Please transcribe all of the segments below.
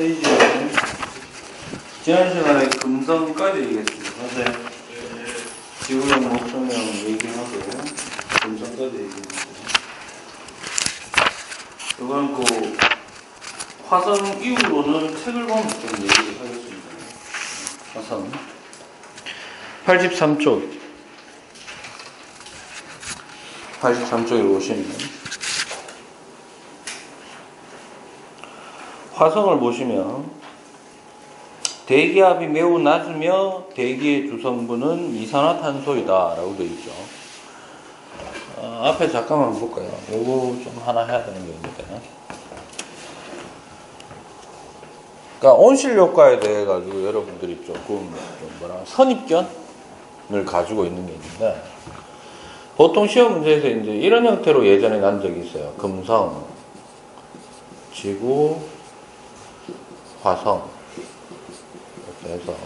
페이지는 지난 시간에 금성까지 얘기했습니다. 맞아요? 지구형 목성형 얘기하고 금성까지 얘기했습니다. 이건 그 화성 이후로는 책을 보면 좀 얘기를 하겠습니다. 화성 83쪽에 보시면 화성을 보시면 대기압이 매우 낮으며 대기의 주성분은 이산화탄소이다 라고 되어 있죠. 앞에 잠깐만 볼까요? 요거 좀 하나 해야 되는 게 있는데, 그러니까 온실 효과에 대해 가지고 여러분들이 조금 선입견을 가지고 있는 게 있는데, 보통 시험 문제에서 이제 이런 형태로 예전에 난 적이 있어요. 금성, 지구, 화성 이렇게 해서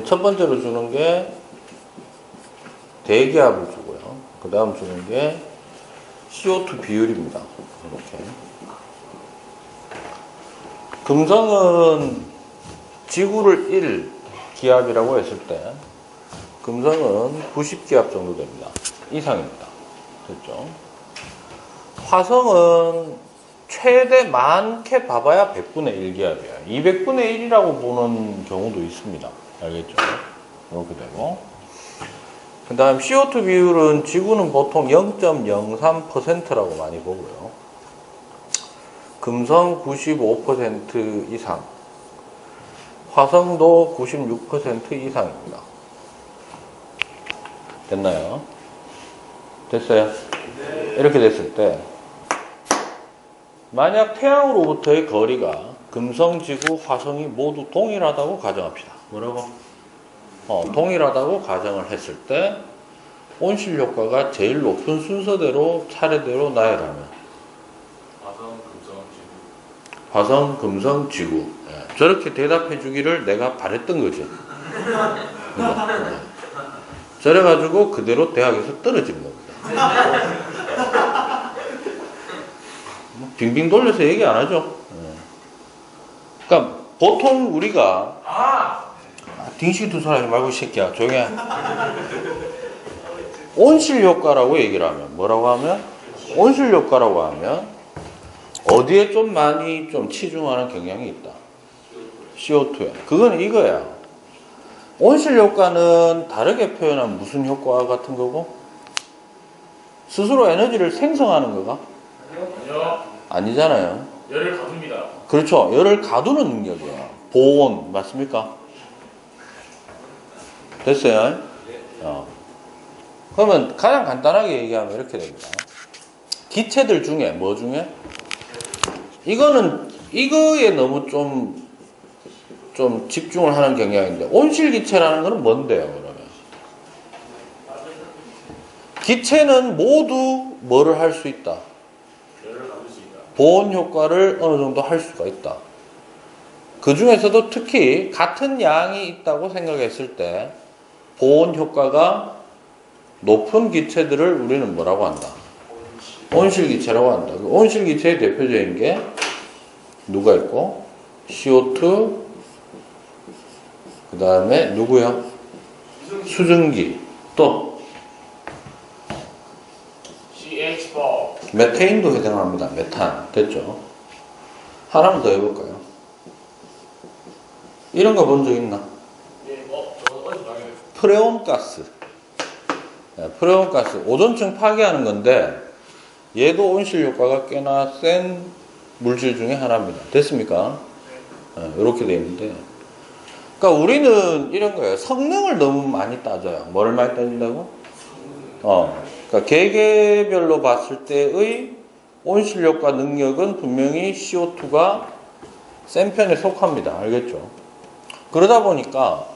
첫 번째로 주는 게 대기압을 주고요. 그 다음 주는 게 CO2 비율입니다. 이렇게. 금성은 지구를 1 기압이라고 했을 때 금성은 90기압 정도 됩니다. 이상입니다. 됐죠? 화성은 최대 많게 봐봐야 100분의 1기압이에요. 200분의 1이라고 보는 경우도 있습니다. 알겠죠? 이렇게 되고. 그 다음 CO2 비율은 지구는 보통 0.03%라고 많이 보고요. 금성 95% 이상, 화성도 96% 이상입니다. 됐나요? 됐어요? 네. 이렇게 됐을 때 만약 태양으로부터의 거리가 금성, 지구, 화성이 모두 동일하다고 가정합시다. 뭐라고? 동일하다고 가정을 했을 때 온실 효과가 제일 높은 순서대로 차례대로 나열하면 화성, 금성, 지구. 예, 저렇게 대답해 주기를 내가 바랬던 거지. 저래가지고 그대로 대학에서 떨어진 겁니다. 빙빙 돌려서 얘기 안 하죠. 그러니까 보통 우리가 딩시기 두 손 하지 말고 이 새끼야 조용히 해. 온실 효과라고 얘기를 하면 뭐라고 하면 온실 효과라고 하면 어디에 좀 많이 좀 치중하는 경향이 있다. CO2에. 그건 이거야. 온실 효과는 다르게 표현하면 무슨 효과 같은 거고? 스스로 에너지를 생성하는 거가? 아니요. 아니잖아요. 열을 가둡니다. 그렇죠. 열을 가두는 능력이에요. 보온 맞습니까? 됐어요? 네. 그러면 가장 간단하게 얘기하면 이렇게 됩니다. 기체들 중에 뭐 중에? 이거에 너무 좀 집중을 하는 경향인데 온실 기체라는 거는 뭔데요, 그러면? 기체는 모두 뭐를 할 수 있다? 보온 효과를 어느 정도 할 수가 있다. 그 중에서도 특히 같은 양이 있다고 생각했을 때 보온 효과가 높은 기체들을 우리는 뭐라고 한다? 온실 기체라고 한다. 그 온실 기체의 대표적인 게 누가 있고? CO2, 그 다음에 누구요? 수증기. 또 CH4. 메테인도 해당합니다. 메탄. 됐죠? 하나만 더 해볼까요? 이런 거 본 적 있나? 네, 저거 어디서 나요? 프레온가스. 프레온가스. 오존층 파괴하는 건데 얘도 온실 효과가 꽤나 센 물질 중에 하나입니다. 됐습니까? 이렇게 되어 있는데, 그러니까 우리는 이런 거예요. 성능을 너무 많이 따져요. 뭐를 많이 따진다고? 그러니까 개개별로 봤을 때의 온실 효과 능력은 분명히 CO2가 센 편에 속합니다. 알겠죠? 그러다 보니까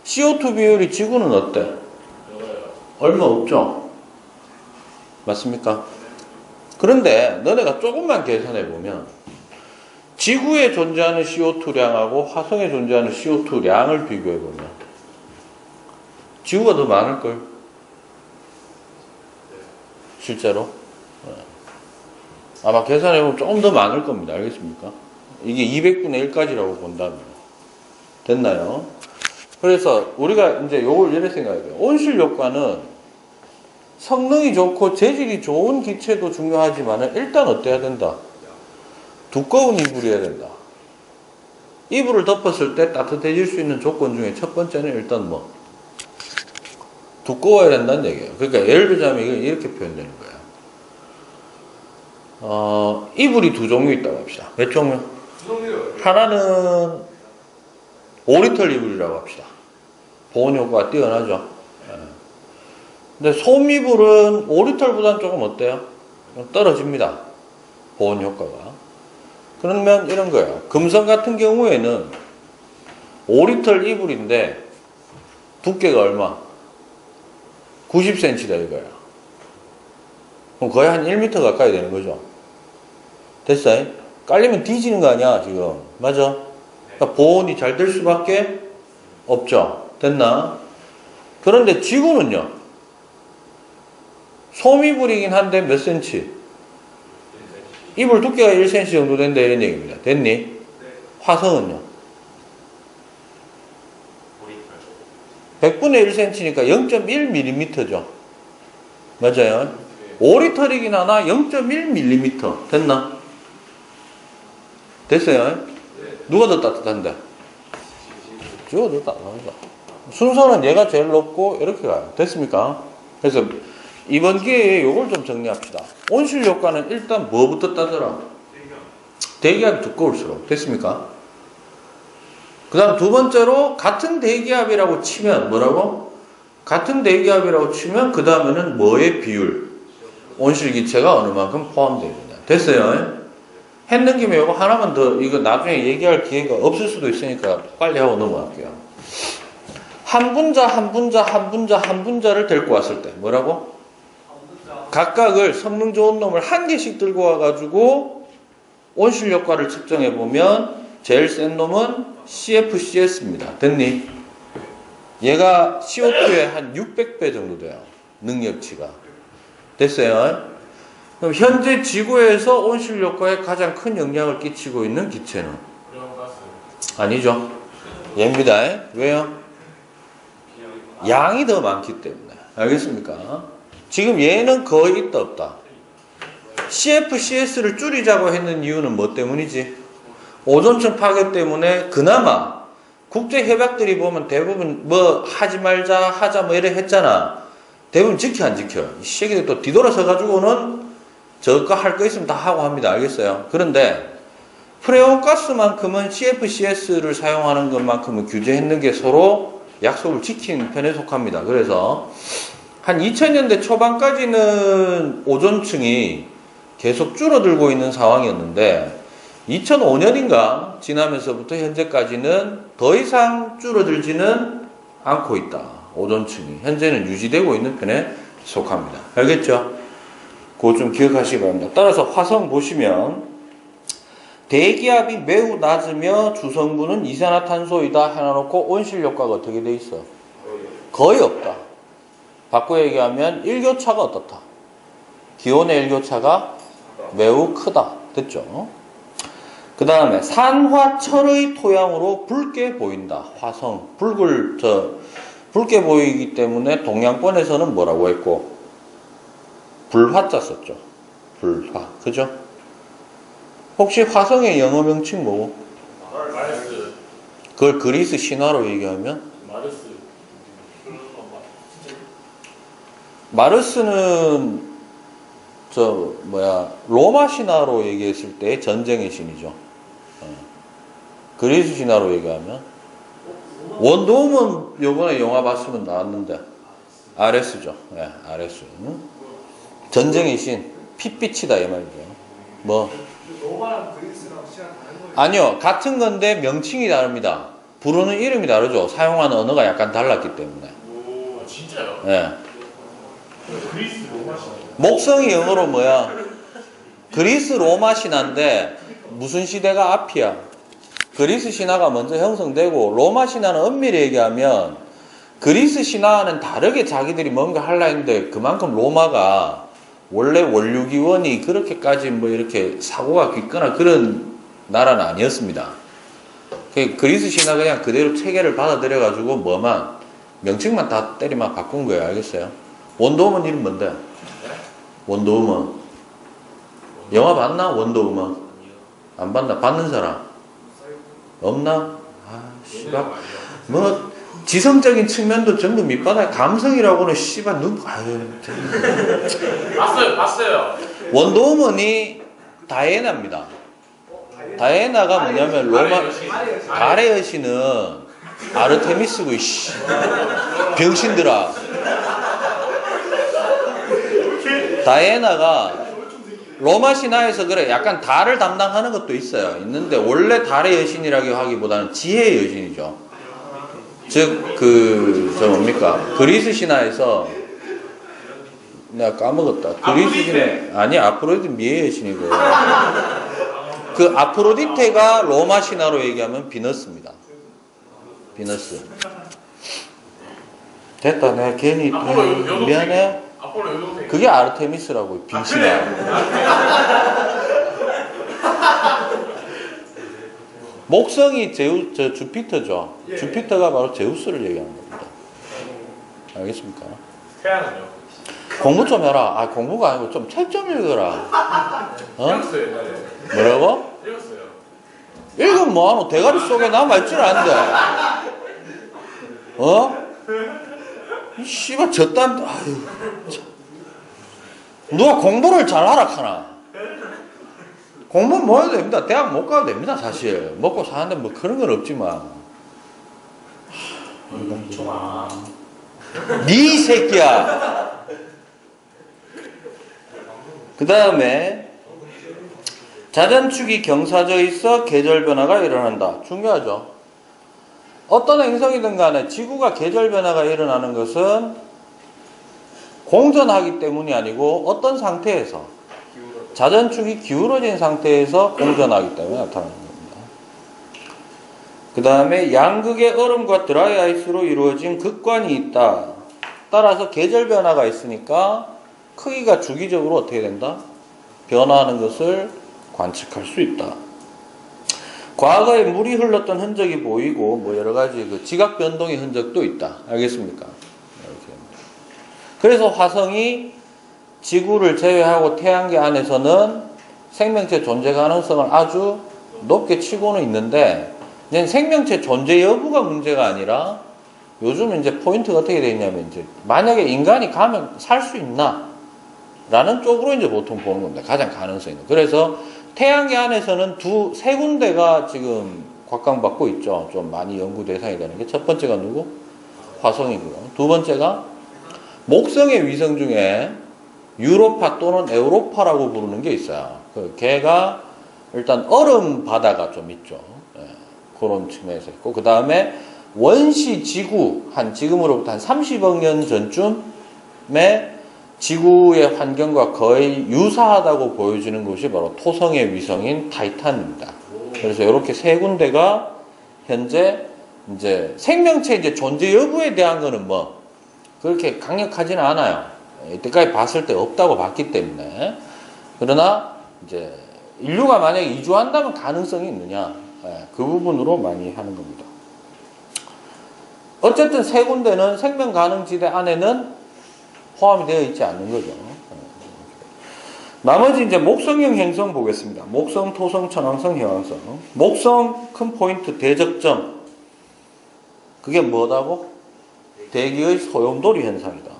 CO2 비율이 지구는 어때? 얼마 없죠? 맞습니까? 그런데 너네가 조금만 계산해 보면 지구에 존재하는 CO2량하고 화성에 존재하는 CO2량을 비교해 보면 지구가 더 많을걸? 실제로. 아마 계산해보면 조금 더 많을 겁니다. 알겠습니까? 이게 200분의 1까지라고 본다면. 됐나요? 그래서 우리가 이제 요걸 이렇게 생각해요. 온실 효과는 성능이 좋고 재질이 좋은 기체도 중요하지만 일단 어때야 된다? 두꺼운 이불이어야 된다. 이불을 덮었을 때 따뜻해질 수 있는 조건 중에 첫 번째는 일단 뭐? 두꺼워야 된다는 얘기예요. 그러니까 예를 들자면 이렇게 표현되는 거예요. 이불이 두 종류 있다고 합시다. 몇 종류? 하나는 오리털 이불이라고 합시다. 보온 효과가 뛰어나죠. 근데 솜이불은 오리털보다는 조금 어때요? 떨어집니다. 보온 효과가. 그러면 이런 거예요. 금성 같은 경우에는 오리털 이불인데 두께가 얼마? 90cm다 이거야. 그럼 거의 한 1m 가까이 되는 거죠. 됐어요? 깔리면 뒤지는 거 아니야 지금. 맞아? 그러니까 보온이 잘 될 수밖에 없죠. 됐나? 그런데 지구는요. 솜이불이긴 한데 몇 cm? 이불 두께가 1cm 정도 된다 이런 얘기입니다. 됐니? 화성은요? 100분의 1cm니까 0.1mm죠. 맞아요? 오리털이긴 하나 0.1mm. 됐나? 됐어요? 누가 더 따뜻한데? 지가 더 따뜻하죠. 순서는 얘가 제일 높고 이렇게 가요. 됐습니까? 그래서 이번 기회에 요걸 좀 정리합시다. 온실 효과는 일단 뭐부터 따져라? 대기압이 두꺼울수록. 됐습니까? 그 다음 두 번째로 같은 대기압이라고 치면 뭐라고? 같은 대기압이라고 치면 그 다음에는 뭐의 비율? 온실기체가 어느 만큼 포함되어 있느냐. 됐어요? 했는 김에 이거 하나만 더 이거 나중에 얘기할 기회가 없을 수도 있으니까 빨리 하고 넘어갈게요. 한 분자를 데리고 왔을 때 뭐라고? 각각을 성능 좋은 놈을 한 개씩 들고 와가지고 온실 효과를 측정해 보면 제일 센 놈은 CFCS입니다. 됐니? 얘가 CO2의 한 600배 정도 돼요. 능력치가. 됐어요? 그럼 현재 지구에서 온실 효과에 가장 큰 영향을 끼치고 있는 기체는? 아니죠. 얘입니다. 왜요? 양이 더 많기 때문에. 알겠습니까? 지금 얘는 거의 있다 없다. CFCS를 줄이자고 했는 이유는 뭐 때문이지? 오존층 파괴 때문에 그나마 국제협약들이 보면 대부분 뭐 하지 말자 하자 뭐 이래 했잖아. 대부분 지켜 안 지켜? 이 새끼들 또 뒤돌아서 가지고는 저거 할 거 있으면 다 하고 합니다. 알겠어요? 그런데 프레온가스만큼은 CFCS를 사용하는 것만큼은 규제했는 게 서로 약속을 지킨 편에 속합니다. 그래서 한 2000년대 초반까지는 오존층이 계속 줄어들고 있는 상황이었는데 2005년인가 지나면서부터 현재까지는 더 이상 줄어들지는 않고 있다. 오존층이. 현재는 유지되고 있는 편에 속합니다. 알겠죠? 그거 좀 기억하시기 바랍니다. 따라서 화성 보시면 대기압이 매우 낮으며 주성분은 이산화탄소이다 해놔놓고 온실 효과가 어떻게 돼 있어? 거의 없다. 바꿔 얘기하면 일교차가 어떻다? 기온의 일교차가 매우 크다. 됐죠? 그 다음에 산화철의 토양으로 붉게 보인다. 화성. 붉게 보이기 때문에 동양권에서는 뭐라고 했고? 불화자 썼죠. 불화. 그죠? 혹시 화성의 영어 명칭 뭐고? 마르스. 그걸 그리스 신화로 얘기하면? 마르스는 로마 신화로 얘기했을 때 전쟁의 신이죠. 그리스 신화로 얘기하면 원더우먼 요번에 영화 봤으면 나왔는데 아레스죠. 네, 아레스. 전쟁의 신, 핏빛이다 이 말이죠. 뭐? 로마랑 그리스랑 시간 다른 거예요? 아니요, 같은 건데 명칭이 다릅니다. 부르는 이름이 다르죠. 사용하는 언어가 약간 달랐기 때문에. 오, 진짜요? 네. 그리스 로마 시대. 목성이 영어로 뭐야? 그리스 로마 신화인데 무슨 시대가 앞이야? 그리스 신화가 먼저 형성되고 로마 신화는 엄밀히 얘기하면 그리스 신화와는 다르게 자기들이 뭔가 하려 했는데 그만큼 로마가 원래 원류기원이 그렇게까지 뭐 이렇게 사고가 깊거나 그런 나라는 아니었습니다. 그리스 신화 그냥 그대로 체계를 받아들여가지고 뭐만 명칭만 다 때리만 바꾼 거예요. 알겠어요? 원더우먼 이름 뭔데? 원더우먼. 영화 봤나? 원더우먼. 안 봤나? 봤는 사람? 없나? 아, 씨발. 뭐, 지성적인 측면도 전부 밑바닥, 감성이라고는 씨발, 아유. 봤어요. 원더우먼이 다이애나입니다. 다이애나가 뭐냐면 로마, 달의 여신은 아르테미스고, 이씨. 병신들아. 다이애나가 로마 신화에서 그래 약간 달을 담당하는 것도 있어요. 있는데 원래 달의 여신이라고 하기보다는 지혜의 여신이죠. 즉 저 뭡니까 그리스 신화에서 내가 까먹었다. 그리스 신화 아니 아프로디테 미의 여신이고 그 아프로디테가 로마 신화로 얘기하면 비너스입니다. 비너스. 됐다. 내가 괜히 미안해. 그게 아르테미스라고 빙신아. 목성이 주피터죠. 주피터가 바로 제우스를 얘기하는 겁니다. 알겠습니까? 태양은요? 공부 좀 해라. 아 공부가 아니고 좀 책 좀 읽어라. 어? 읽었어요 옛날에. 뭐라고? 읽었어요. 읽으면 뭐하노? 대가리 속에 남아있줄 아는데. 어? 이 씨발 저딴 아유 참. 누가 공부를 잘하라 하나? 공부 뭐 해도 됩니다. 대학 못 가도 됩니다. 사실 먹고 사는데 뭐 그런 건 없지만. 미쳐마. 니 새끼야. 그 다음에 자전축이 경사져 있어 계절 변화가 일어난다. 중요하죠. 어떤 행성이든 간에 지구가 계절 변화가 일어나는 것은 공전하기 때문이 아니고 어떤 상태에서 자전축이 기울어진 상태에서 공전하기 때문에 나타나는 겁니다. 그 다음에 양극의 얼음과 드라이 아이스로 이루어진 극관이 있다. 따라서 계절 변화가 있으니까 크기가 주기적으로 어떻게 된다? 변화하는 것을 관측할 수 있다. 과거에 물이 흘렀던 흔적이 보이고 뭐 여러 가지 그 지각 변동의 흔적도 있다. 알겠습니까? 이렇게. 그래서 화성이 지구를 제외하고 태양계 안에서는 생명체 존재 가능성을 아주 높게 치고는 있는데 생명체 존재 여부가 문제가 아니라 요즘 이제 포인트가 어떻게 되어 있냐면 이제 만약에 인간이 가면 살 수 있나? 라는 쪽으로 이제 보통 보는 겁니다. 가장 가능성이 있는. 그래서 태양계 안에서는 세 군데가 지금 곽광받고 있죠. 좀 많이 연구 대상이 되는 게. 첫 번째가 누구? 화성이고요. 두 번째가 목성의 위성 중에 유로파 또는 에우로파라고 부르는 게 있어요. 걔가 일단 얼음 바다가 좀 있죠. 그런 측면에서 있고. 그 다음에 원시 지구, 지금으로부터 한 30억 년 전쯤에 지구의 환경과 거의 유사하다고 보여지는 곳이 바로 토성의 위성인 타이탄입니다. 그래서 이렇게 세 군데가 현재 이제 생명체 이제 존재 여부에 대한 거는 뭐 그렇게 강력하지는 않아요. 이때까지 봤을 때 없다고 봤기 때문에. 그러나 이제 인류가 만약에 이주한다면 가능성이 있느냐, 그 부분으로 많이 하는 겁니다. 어쨌든 세 군데는 생명 가능 지대 안에는 포함이 되어 있지 않는 거죠. 나머지 이제 목성형 행성 보겠습니다. 목성, 토성, 천왕성, 해왕성. 목성 큰 포인트 대적점. 그게 뭐다고? 대기의 소용돌이 현상이다.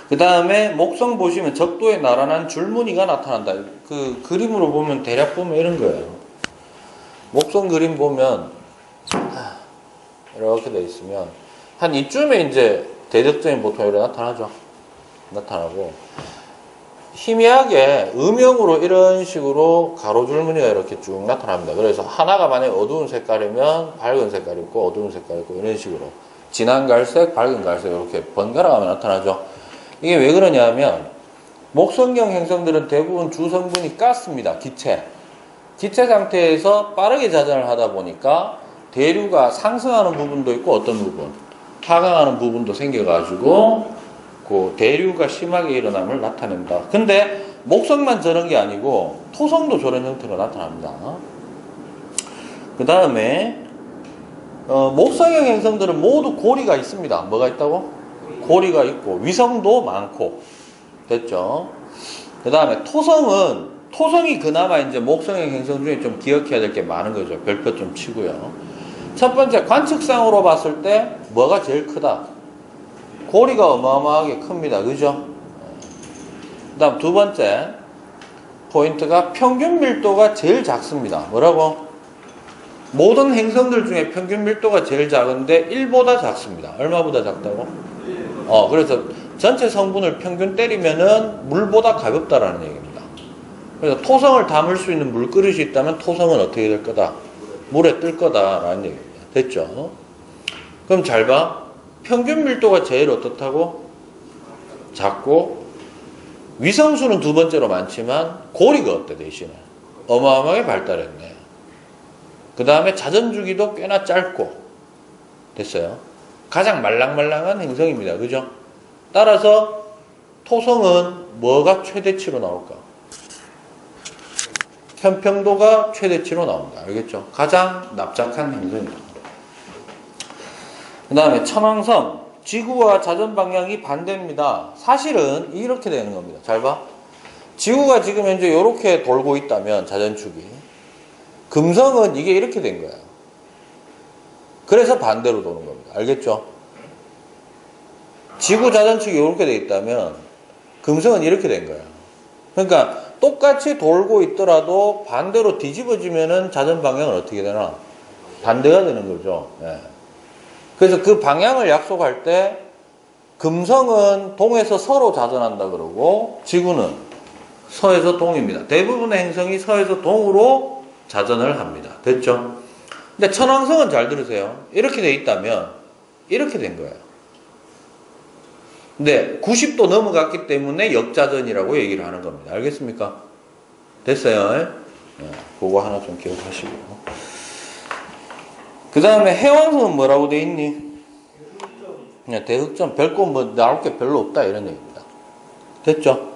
그 다음에 목성 보시면 적도에 나란한 줄무늬가 나타난다. 그 그림으로 보면 대략 보면 이런 거예요. 목성 그림 보면 이렇게 돼 있으면 한 이쯤에 이제 대적점이 보통 이렇게 나타나죠. 나타나고 희미하게 음영으로 이런 식으로 가로줄무늬가 이렇게 쭉 나타납니다. 그래서 하나가 만약에 어두운 색깔이면 밝은 색깔이 있고 어두운 색깔이 있고 이런 식으로 진한 갈색, 밝은 갈색 이렇게 번갈아 가면 나타나죠. 이게 왜 그러냐면 목성형 행성들은 대부분 주성분이 가스입니다. 기체 상태에서 빠르게 자전을 하다 보니까 대류가 상승하는 부분도 있고 어떤 부분 하강하는 부분도 생겨가지고 그 대류가 심하게 일어남을 나타낸다. 근데 목성만 저런 게 아니고 토성도 저런 형태로 나타납니다. 그 다음에 목성형 행성들은 모두 고리가 있습니다. 뭐가 있다고? 고리가 있고 위성도 많고. 됐죠? 그 다음에 토성이 그나마 이제 목성형 행성 중에 좀 기억해야 될 게 많은 거죠. 별표 좀 치고요. 첫 번째, 관측상으로 봤을 때 뭐가 제일 크다? 고리가 어마어마하게 큽니다. 그죠? 그 다음 두 번째 포인트가 평균 밀도가 제일 작습니다. 뭐라고? 모든 행성들 중에 평균 밀도가 제일 작은데 1보다 작습니다. 얼마보다 작다고? 그래서 전체 성분을 평균 때리면은 물보다 가볍다라는 얘기입니다. 그래서 토성을 담을 수 있는 물그릇이 있다면 토성은 어떻게 될 거다? 물에 뜰 거다라는 얘기입니다. 됐죠? 그럼 잘 봐. 평균 밀도가 제일 어떻다고? 작고, 위성수는 두 번째로 많지만 고리가 어때 대신에? 어마어마하게 발달했네. 그 다음에 자전주기도 꽤나 짧고. 됐어요? 가장 말랑말랑한 행성입니다. 그죠? 따라서 토성은 뭐가 최대치로 나올까? 편평도가 최대치로 나온다. 알겠죠? 가장 납작한 행성입니다. 그 다음에 천왕성. 지구와 자전 방향이 반대입니다. 사실은 이렇게 되는 겁니다. 잘 봐. 지구가 지금 현재 이렇게 돌고 있다면 자전축이, 금성은 이게 이렇게 된 거예요. 그래서 반대로 도는 겁니다. 알겠죠? 지구 자전축이 이렇게 돼 있다면 금성은 이렇게 된 거예요. 그러니까 똑같이 돌고 있더라도 반대로 뒤집어지면은 자전 방향은 어떻게 되나? 반대가 되는 거죠. 예. 그래서 그 방향을 약속할 때 금성은 동에서 서로 자전한다 그러고 지구는 서에서 동입니다. 대부분의 행성이 서에서 동으로 자전을 합니다. 됐죠? 근데 천왕성은 잘 들으세요. 이렇게 돼 있다면 이렇게 된 거예요. 근데 90도 넘어갔기 때문에 역자전이라고 얘기를 하는 겁니다. 알겠습니까? 됐어요? 네, 그거 하나 좀 기억하시고. 그 다음에 해왕성은 뭐라고 돼 있니? 그냥 대흑점. 별거 뭐 나올 게 별로 없다 이런 얘기입니다. 됐죠?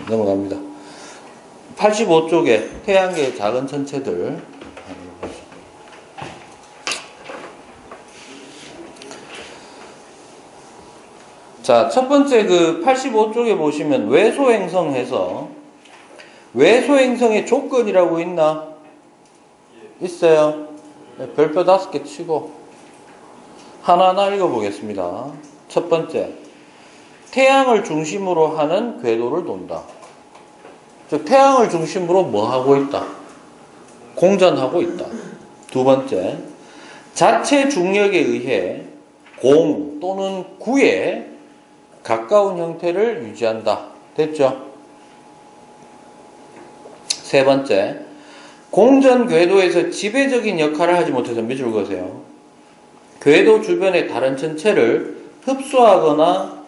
넘어갑니다. 85쪽에 태양계의 작은 천체들. 자, 첫 번째 그 85쪽에 보시면 외소행성 해서, 외소행성의 조건이라고 있나? 있어요. 네, 별표 5개 치고 하나하나 읽어보겠습니다. 첫 번째, 태양을 중심으로 하는 궤도를 돈다. 즉 태양을 중심으로 뭐 하고 있다? 공전하고 있다. 두 번째, 자체 중력에 의해 공 또는 구에 가까운 형태를 유지한다. 됐죠? 세 번째, 공전 궤도에서 지배적인 역할을 하지 못해서 밑줄 그으세요. 궤도 주변의 다른 천체를 흡수하거나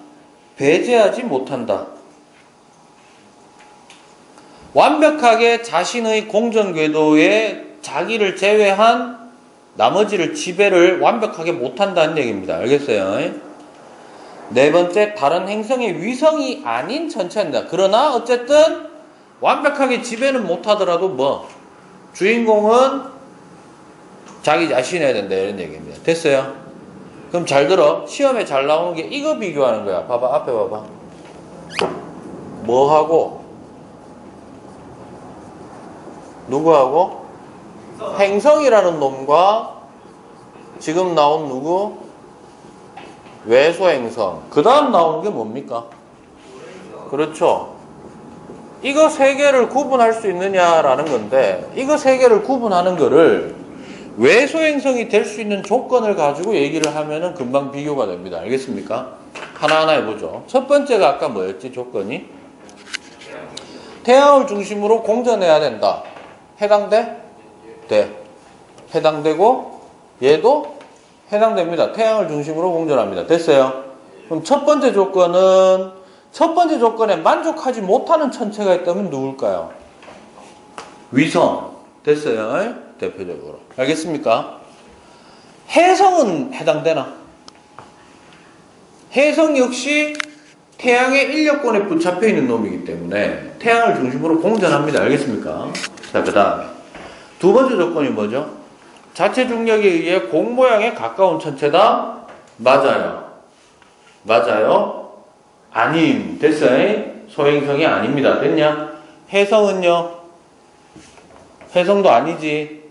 배제하지 못한다. 완벽하게 자신의 공전 궤도에 자기를 제외한 나머지를 지배를 완벽하게 못한다는 얘기입니다. 알겠어요? 네 번째, 다른 행성의 위성이 아닌 천체입니다. 그러나 어쨌든 완벽하게 지배는 못하더라도 주인공은 자기 자신해야 된다 이런 얘기입니다. 됐어요? 그럼 잘 들어. 시험에 잘 나오는 게 이거 비교하는 거야. 봐봐, 앞에 봐봐. 뭐하고 누구하고? 행성이라는 놈과 지금 나온 누구? 외소행성. 그 다음 나오는 게 뭡니까? 그렇죠. 이거 세 개를 구분할 수 있느냐라는 건데, 이거 세 개를 구분하는 거를 외소행성이 될 수 있는 조건을 가지고 얘기를 하면은 금방 비교가 됩니다. 알겠습니까? 하나하나 해보죠. 첫 번째가 아까 뭐였지, 조건이? 태양을 중심으로 공전해야 된다. 해당돼? 돼. 해당되고, 얘도 해당됩니다. 태양을 중심으로 공전합니다. 됐어요? 그럼 첫 번째 조건에 만족하지 못하는 천체가 있다면 누굴까요? 위성. 됐어요? 대표적으로. 알겠습니까? 해성은 해당되나? 해성 역시 태양의 인력권에 붙잡혀 있는 놈이기 때문에 태양을 중심으로 공전합니다. 알겠습니까? 자, 그 다음에 두 번째 조건이 뭐죠? 자체 중력에 의해 공 모양에 가까운 천체다. 맞아요. 맞아요. 아님. 됐어요. 소행성이 아닙니다. 됐냐? 해성은요? 해성도 아니지.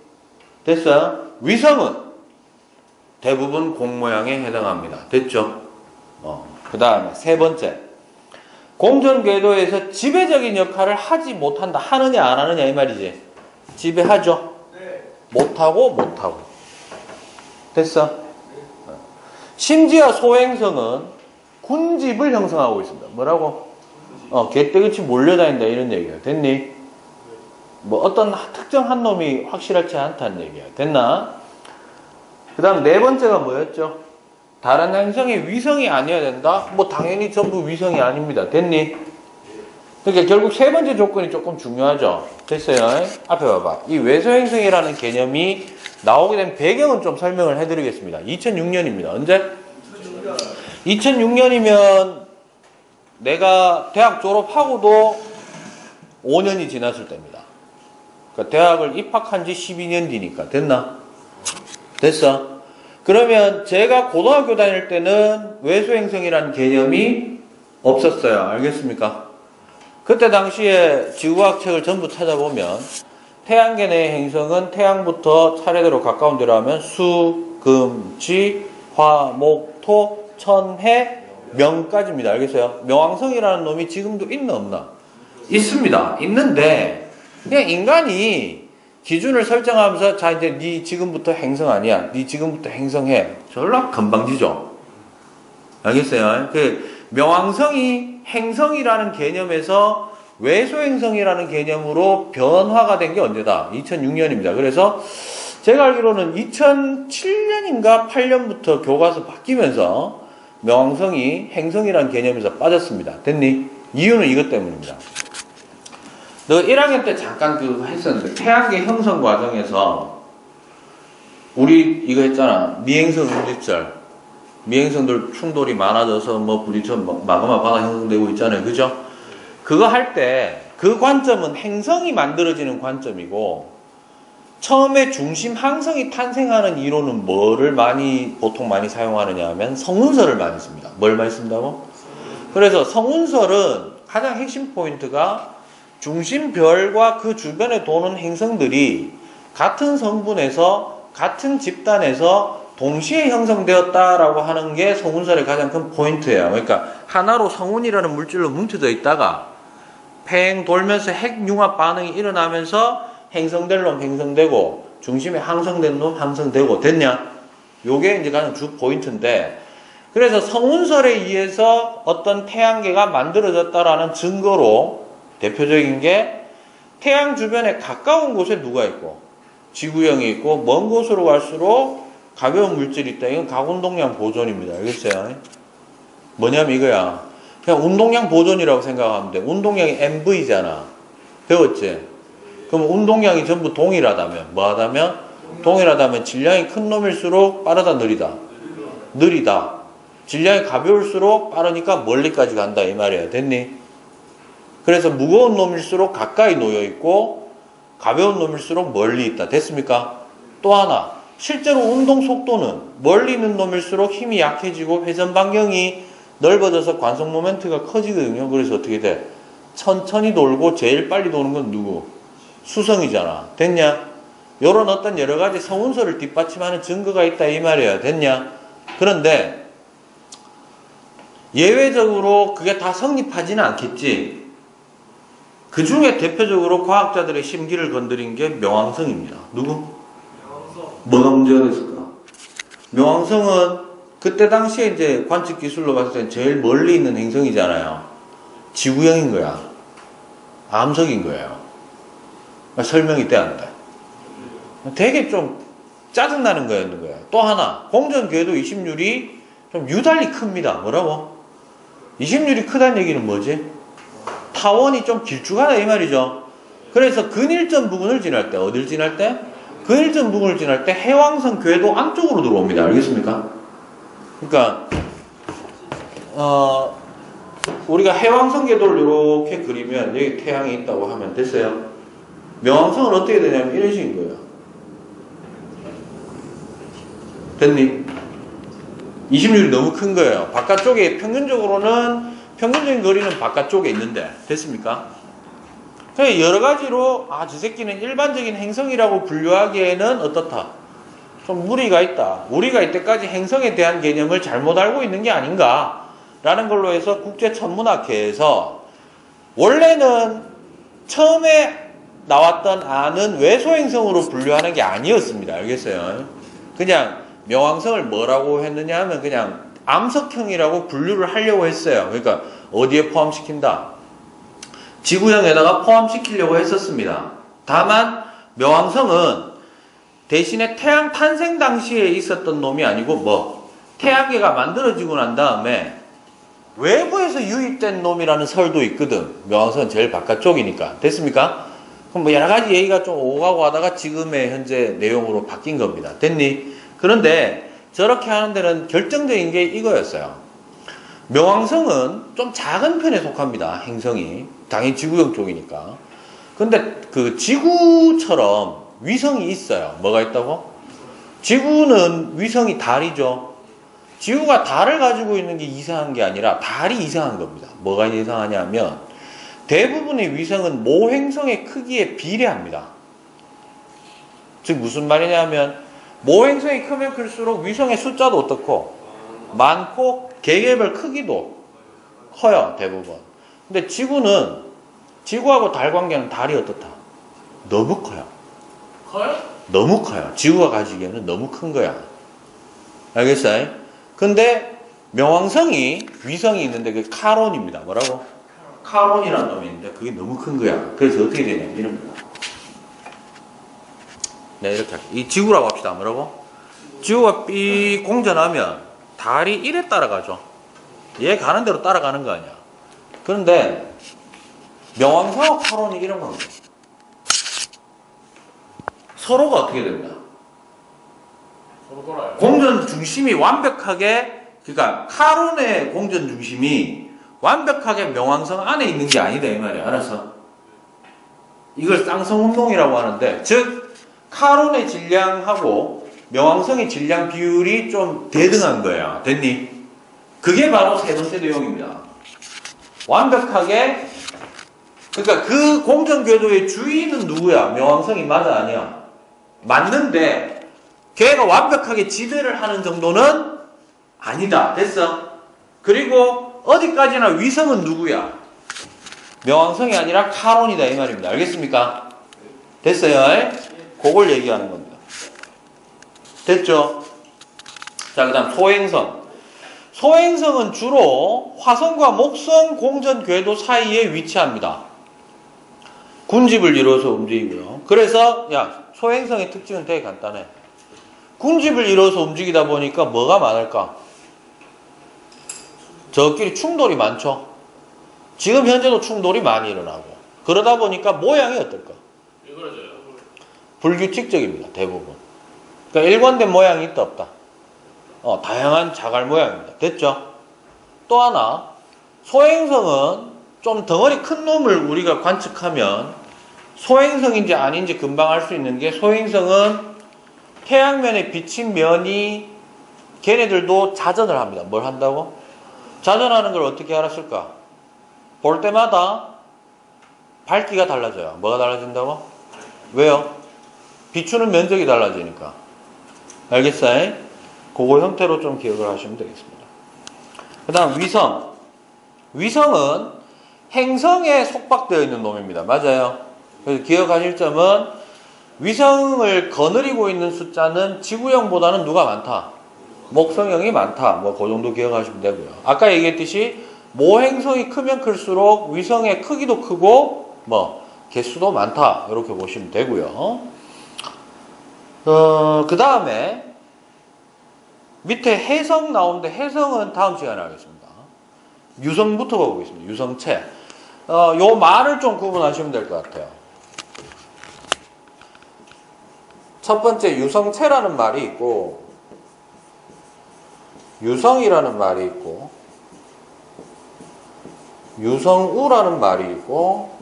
됐어? 위성은 대부분 공 모양에 해당합니다. 됐죠? 그 다음에 세 번째. 공전 궤도에서 지배적인 역할을 하지 못한다. 하느냐 안 하느냐 이 말이지. 지배하죠? 네. 못하고. 됐어? 심지어 소행성은 군집을 형성하고 있습니다. 뭐라고? 개떼같이 몰려다닌다 이런 얘기야. 됐니? 뭐 어떤 특정 한 놈이 확실하지 않다는 얘기야. 됐나? 그 다음 네 번째가 뭐였죠? 다른 행성의 위성이 아니어야 된다? 뭐 당연히 전부 위성이 아닙니다. 됐니? 그러니까 결국 세 번째 조건이 조금 중요하죠. 됐어요? 앞에 봐봐. 이 외소행성이라는 개념이 나오게 된 배경은 좀 설명을 해드리겠습니다. 2006년입니다. 언제? 2006년이면 내가 대학 졸업하고도 5년이 지났을 때입니다. 그러니까 대학을 입학한 지 12년 뒤니까. 됐나? 됐어? 그러면 제가 고등학교 다닐 때는 외소행성이라는 개념이 없었어요. 알겠습니까? 그때 당시에 지구과학 책을 전부 찾아보면 태양계 내 행성은 태양부터 차례대로 가까운 데로 하면 수, 금, 지, 화, 목, 토, 천, 해, 명까지입니다. 알겠어요? 명왕성이라는 놈이 지금도 있나 없나? 있습니다. 있는데 그냥 인간이 기준을 설정하면서 자 이제 네 지금부터 행성 아니야. 네 지금부터 행성해. 졸라 건방지죠. 알겠어요? 그 명왕성이 행성이라는 개념에서 외소행성이라는 개념으로 변화가 된 게 언제다? 2006년입니다. 그래서 제가 알기로는 2007년인가 8년부터 교과서 바뀌면서 명왕성이 행성이라는 개념에서 빠졌습니다. 됐니? 이유는 이것 때문입니다. 너 1학년 때 잠깐 그거 했었는데 태양계 형성 과정에서 우리 이거 했잖아. 미행성 음립절. 미행성들 충돌이 많아져서 뭐 부딪혀 마그마 바다 형성되고 있잖아요. 그죠? 그거 할 때 그 관점은 행성이 만들어지는 관점이고 처음에 중심 항성이 탄생하는 이론은 뭐를 보통 많이 사용하느냐 하면 성운설을 많이 씁니다. 뭘 많이 쓴다고? 그래서 성운설은 가장 핵심 포인트가 중심별과 그 주변에 도는 행성들이 같은 성분에서 같은 집단에서 동시에 형성되었다라고 하는 게 성운설의 가장 큰 포인트예요. 그러니까 하나로 성운이라는 물질로 뭉쳐져 있다가 팽 돌면서 핵융합 반응이 일어나면서 행성될 놈 행성되고 중심에 항성된 놈 항성되고. 됐냐? 요게 이제 가장 주 포인트인데, 그래서 성운설에 의해서 어떤 태양계가 만들어졌다라는 증거로 대표적인 게 태양 주변에 가까운 곳에 누가 있고 지구형이 있고 먼 곳으로 갈수록 가벼운 물질이 있다. 이건 가운동량 보존입니다. 알겠어요? 뭐냐면 이거야. 그냥 운동량 보존이라고 생각하면 돼. 운동량이 MV잖아. 배웠지? 그럼 운동량이 전부 동일하다면 뭐 하다면? 동일하다면 질량이 큰 놈일수록 빠르다 느리다? 느리다. 질량이 가벼울수록 빠르니까 멀리까지 간다 이 말이야. 됐니? 그래서 무거운 놈일수록 가까이 놓여 있고 가벼운 놈일수록 멀리 있다. 됐습니까? 또 하나, 실제로 운동 속도는 멀리 있는 놈일수록 힘이 약해지고 회전 반경이 넓어져서 관성 모멘트가 커지거든요. 그래서 어떻게 돼? 천천히 돌고 제일 빨리 도는 건 누구? 수성이잖아. 됐냐? 요런 어떤 여러 가지 성운설을 뒷받침하는 증거가 있다 이 말이야. 됐냐? 그런데 예외적으로 그게 다 성립하지는 않겠지. 그 중에 대표적으로 과학자들의 심기를 건드린 게 명왕성입니다. 누구? 뭐가 문제가 됐을까? 명왕성은 그때 당시에 이제 관측 기술로 봤을 때 제일 멀리 있는 행성이잖아요. 지구형인 거야. 암석인 거예요. 설명이 돼, 안 돼? 되게 좀 짜증나는 거였는 거예요. 또 하나, 공전 궤도 이심률이 좀 유달리 큽니다. 뭐라고? 이심률이 크다는 얘기는 뭐지? 타원이 좀 길쭉하다 이 말이죠. 그래서 근일점 부근을 지날 때, 어딜 지날 때? 근일점 부근을 지날 때 해왕성 궤도 안쪽으로 들어옵니다. 알겠습니까? 그러니까 우리가 해왕성 궤도를 이렇게 그리면 여기 태양이 있다고 하면 됐어요. 명왕성은 어떻게 되냐면 이런 식인 거예요. 됐니? 26이 너무 큰 거예요. 바깥쪽에 평균적인 거리는 바깥쪽에 있는데 됐습니까? 그래서 여러 가지로 저 새끼는 일반적인 행성이라고 분류하기에는 어떻다? 좀 무리가 있다. 우리가 이때까지 행성에 대한 개념을 잘못 알고 있는 게 아닌가 라는 걸로 해서 국제천문학회에서 원래는 처음에 나왔던 안은 외소행성으로 분류하는 게 아니었습니다. 알겠어요? 그냥 명왕성을 뭐라고 했느냐 하면 그냥 암석형이라고 분류를 하려고 했어요. 그러니까 어디에 포함시킨다? 지구형에다가 포함시키려고 했었습니다. 다만 명왕성은 대신에 태양 탄생 당시에 있었던 놈이 아니고 태양계가 만들어지고 난 다음에 외부에서 유입된 놈이라는 설도 있거든. 명왕성은 제일 바깥쪽이니까. 됐습니까? 그럼 여러 가지 얘기가 좀 오고 가고 하다가 지금의 현재 내용으로 바뀐 겁니다. 됐니? 그런데 저렇게 하는 데는 결정적인 게 이거였어요. 명왕성은 좀 작은 편에 속합니다. 행성이. 당연히 지구형 쪽이니까. 근데 그 지구처럼 위성이 있어요. 뭐가 있다고? 지구는 위성이 달이죠. 지구가 달을 가지고 있는 게 이상한 게 아니라 달이 이상한 겁니다. 뭐가 이상하냐면 대부분의 위성은 모행성의 크기에 비례합니다. 즉 무슨 말이냐면 모행성이 크면 클수록 위성의 숫자도 어떻고 많고 개개별 크기도 커요. 대부분. 근데 지구하고 달 관계는 달이 어떻다? 너무 커요. 커요? 너무 커요. 지구가 가지기에는 너무 큰 거야. 알겠어요? 근데 명왕성이 위성이 있는데 그게 카론입니다. 뭐라고? 카론이라는 놈이 있는데 그게 너무 큰 거야. 그래서 어떻게 되냐면 이런 거야. 네, 이렇게 할게요. 이 지구라고 합시다. 뭐라고? 지구가 삐 공전하면 달이 이래 따라가죠. 얘 가는 대로 따라가는 거 아니야. 그런데 명왕성하고 카론이 이런 겁니다. 서로가 어떻게 됩니다? 서로 돌아요. 공전 중심이 완벽하게, 그러니까 카론의 공전 중심이 완벽하게 명왕성 안에 있는 게 아니다 이 말이야. 알았어? 이걸 쌍성운동이라고 하는데, 즉 카론의 질량하고 명왕성의 질량 비율이 좀 대등한 거야. 됐니? 그게 바로 세 번째 내용입니다. 완벽하게, 그러니까 그 공전 궤도의 주인은 누구야? 명왕성이 맞아 아니야? 맞는데 걔가 완벽하게 지배를 하는 정도는 아니다. 됐어? 그리고 어디까지나 위성은 누구야? 명왕성이 아니라 카론이다 이 말입니다. 알겠습니까? 됐어요? 그걸 얘기하는 겁니다. 됐죠? 자, 그 다음 소행성. 소행성은 주로 화성과 목성 공전 궤도 사이에 위치합니다. 군집을 이루어서 움직이고요. 그래서 소행성의 특징은 되게 간단해. 군집을 이루어서 움직이다 보니까 뭐가 많을까? 저끼리 충돌이 많죠. 지금 현재도 충돌이 많이 일어나고. 그러다 보니까 모양이 어떨까? 일그러져요. 불규칙적입니다. 대부분. 그러니까 일관된 모양이 있다 없다? 다양한 자갈 모양입니다. 됐죠? 또 하나, 소행성은 좀 덩어리 큰 놈을 우리가 관측하면 소행성인지 아닌지 금방 알 수 있는 게, 소행성은 태양면에 비친 면이 걔네들도 자전을 합니다. 뭘 한다고? 자전하는 걸 어떻게 알았을까? 볼 때마다 밝기가 달라져요. 뭐가 달라진다고? 왜요? 비추는 면적이 달라지니까. 알겠어요? 그거 형태로 좀 기억을 하시면 되겠습니다. 그 다음 위성. 위성은 행성에 속박되어 있는 놈입니다. 맞아요. 그래서 기억하실 점은 위성을 거느리고 있는 숫자는 지구형보다는 누가 많다? 목성형이 많다. 그 정도 기억하시면 되고요. 아까 얘기했듯이 모행성이 크면 클수록 위성의 크기도 크고 개수도 많다. 이렇게 보시면 되고요. 그 다음에 밑에 해성 나오는데, 해성은 다음 시간에 하겠습니다. 유성부터 보겠습니다. 유성체. 요 말을 좀 구분하시면 될 것 같아요. 첫 번째 유성체라는 말이 있고, 유성이라는 말이 있고, 유성우라는 말이 있고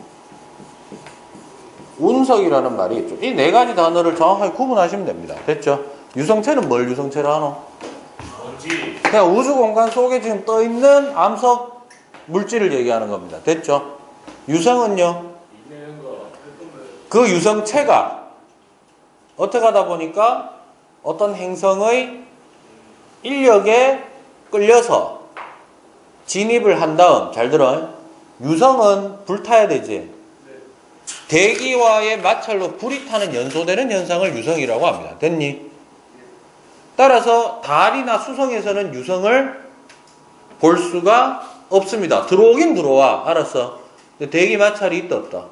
운석이라는 말이 있죠. 이 네 가지 단어를 정확하게 구분하시면 됩니다. 됐죠? 유성체는 뭘 유성체로 하노? 먼지. 그냥 우주 공간 속에 지금 떠 있는 암석 물질을 얘기하는 겁니다. 됐죠? 유성은요? 있는 거. 그 유성체가 어떻게 하다 보니까 어떤 행성의 인력에 끌려서 진입을 한 다음, 잘 들어. 유성은 불타야 되지. 대기와의 마찰로 불이 타는 연소되는 현상을 유성이라고 합니다. 됐니? 따라서 달이나 수성에서는 유성을 볼 수가 없습니다. 들어오긴 들어와. 알았어. 근데 대기 마찰이 있다 없다?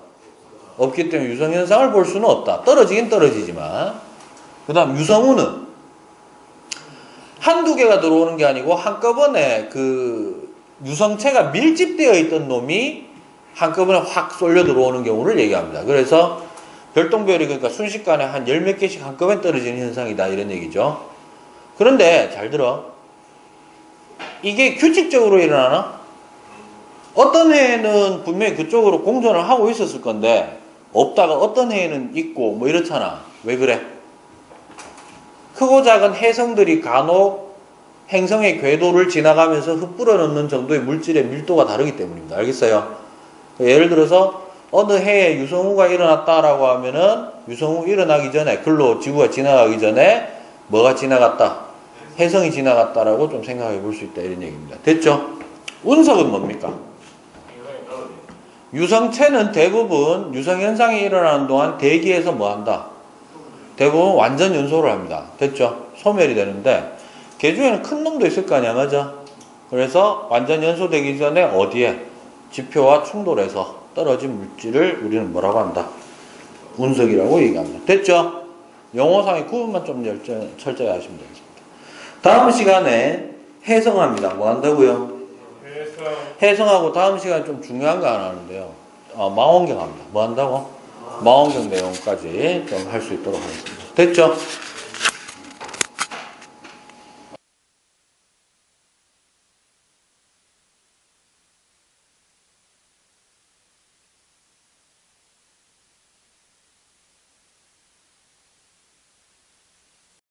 없기 때문에 유성 현상을 볼 수는 없다. 떨어지긴 떨어지지만. 그 다음 유성우는 한두 개가 들어오는 게 아니고 한꺼번에 그 유성체가 밀집되어 있던 놈이 한꺼번에 확 쏠려 들어오는 경우를 얘기합니다. 그래서 별똥별이 그러니까 순식간에 한 열 몇 개씩 한꺼번에 떨어지는 현상이다 이런 얘기죠. 그런데 잘 들어. 이게 규칙적으로 일어나나? 어떤 해에는 분명히 그쪽으로 공전을 하고 있었을 건데 없다가 어떤 해에는 있고 뭐 이렇잖아. 왜 그래? 크고 작은 해성들이 간혹 행성의 궤도를 지나가면서 흩뿌려 넣는 정도의 물질의 밀도가 다르기 때문입니다. 알겠어요? 예를 들어서 어느 해에 유성우가 일어났다라고 하면은 유성우 일어나기 전에 글로 지구가 지나가기 전에 뭐가 지나갔다? 해성이 지나갔다라고 좀 생각해 볼 수 있다 이런 얘기입니다. 됐죠? 운석은 뭡니까? 굉장히 떨어지. 유성체는 대부분 유성현상이 일어나는 동안 대기에서 뭐한다? 대부분 완전 연소를 합니다. 됐죠? 소멸이 되는데 개 중에는 큰 놈도 있을 거 아니야, 맞아? 그래서 완전 연소되기 전에 어디에? 지표와 충돌해서 떨어진 물질을 우리는 뭐라고 한다? 운석이라고 얘기합니다. 됐죠? 용어상의 구분만 좀 철저히 하시면 되겠습니다. 다음 시간에 해성합니다. 뭐 한다고요? 해성하고 다음 시간에 좀 중요한 거 하나 하는데요. 망원경 합니다. 뭐 한다고? 망원경 내용까지 좀 할 수 있도록 하겠습니다. 됐죠?